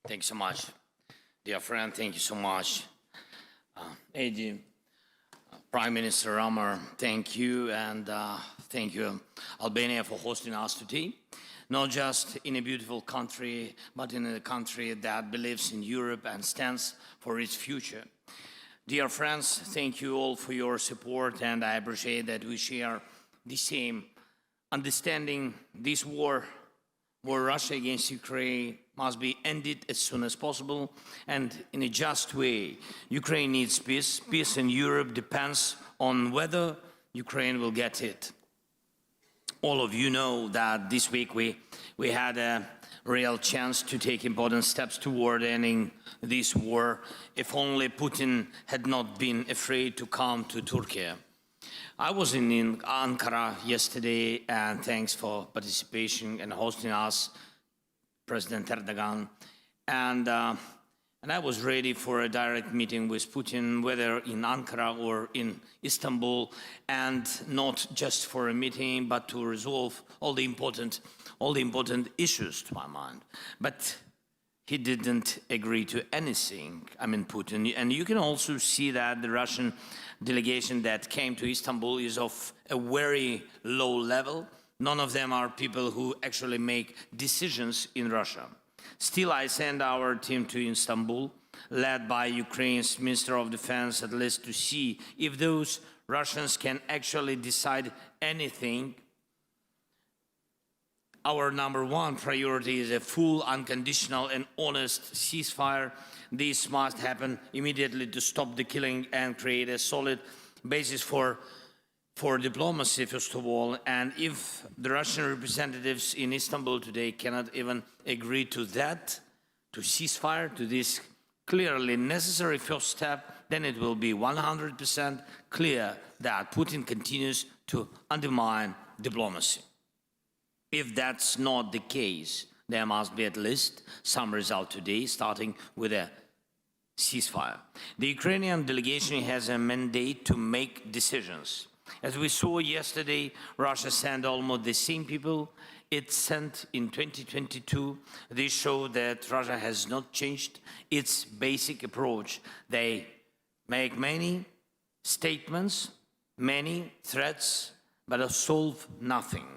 Thanks so much, dear friend. Thank you so much, Eddie, Prime Minister Ramar. Thank you, and thank you, Albania, for hosting us today. Not just in a beautiful country, but in a country that believes in Europe and stands for its future. Dear friends, thank you all for your support, and I appreciate that we share the same understanding. This war Russia against Ukraine must be ended as soon as possible and in a just way. Ukraine needs peace. Peace in Europe depends on whether Ukraine will get it. All of you know that this week we had a real chance to take important steps toward ending this war, if only Putin had not been afraid to come to Turkey. I was in Ankara yesterday, and thanks for participation and hosting us, President Erdogan. And I was ready for a direct meeting with Putin, whether in Ankara or in Istanbul, and not just for a meeting, but to resolve all the important issues, to my mind. But he didn't agree to anything, Putin. And you can also see that the Russian delegation that came to Istanbul is of a very low level. None of them are people who actually make decisions in Russia. Still, I sent our team to Istanbul, led by Ukraine's Minister of Defense, at least to see if those Russians can actually decide anything. Our number one priority is a full, unconditional and honest ceasefire. This must happen immediately to stop the killing and create a solid basis for diplomacy, first of all. And if the Russian representatives in Istanbul today cannot even agree to that, to ceasefire, to this clearly necessary first step, then it will be 100% clear that Putin continues to undermine diplomacy. If that's not the case, there must be at least some result today, starting with a ceasefire. The Ukrainian delegation has a mandate to make decisions. As we saw yesterday, Russia sent almost the same people it sent in 2022. This shows that Russia has not changed its basic approach. They make many statements, many threats, but solve nothing.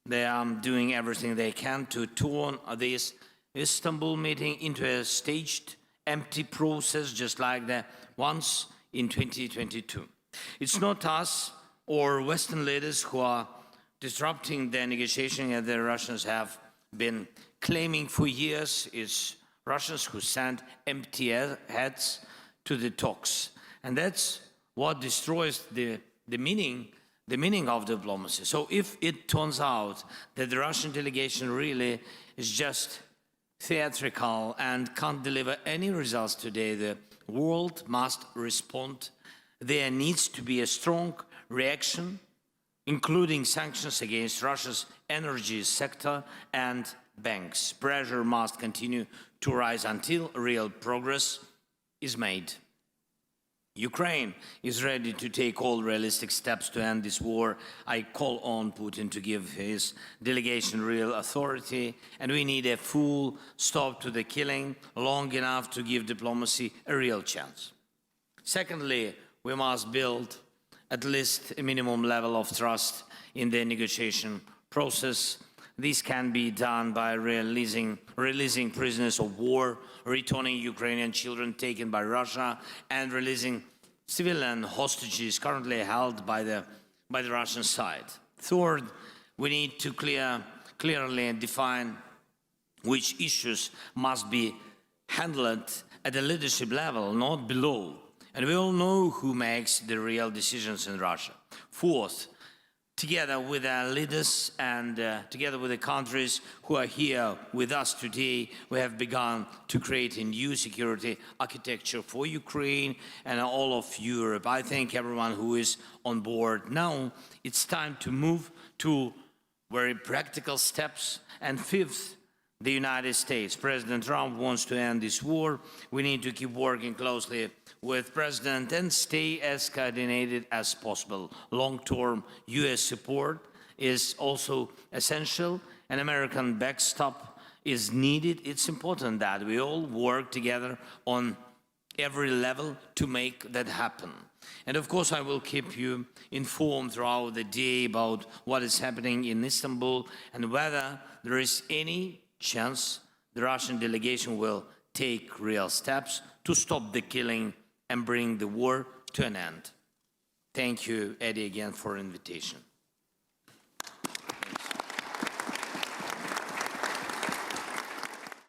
They are doing everything they can to turn this Istanbul meeting into a staged, empty process, just like the ones in 2022. It's not us or Western leaders who are disrupting the negotiation, as the Russians have been claiming for years. It's Russians who send empty heads to the talks. And that's what destroys the meaning of diplomacy. So if it turns out that the Russian delegation really is just theatrical and can't deliver any results today, the world must respond. There needs to be a strong reaction, including sanctions against Russia's energy sector and banks. Pressure must continue to rise until real progress is made. Ukraine is ready to take all realistic steps to end this war. I call on Putin to give his delegation real authority, and we need a full stop to the killing, long enough to give diplomacy a real chance. Secondly, we must build at least a minimum level of trust in the negotiation process. This can be done by releasing prisoners of war, returning Ukrainian children taken by Russia, and releasing civilian hostages currently held by the Russian side. Third, we need to clearly define which issues must be handled at the leadership level, not below. And we all know who makes the real decisions in Russia. Fourth, together with our leaders and together with the countries who are here with us today, we have begun to create a new security architecture for Ukraine and all of Europe. I thank everyone who is on board. Now it's time to move to very practical steps. And fifth, the United States. President Trump wants to end this war. We need to keep working closely with President and stay as coordinated as possible. Long-term US support is also essential. An American backstop is needed. It's important that we all work together on every level to make that happen. And of course, I will keep you informed throughout the day about what is happening in Istanbul and whether there is any chance the Russian delegation will take real steps to stop the killing and bring the war to an end. Thank you, Eddie, again for the invitation.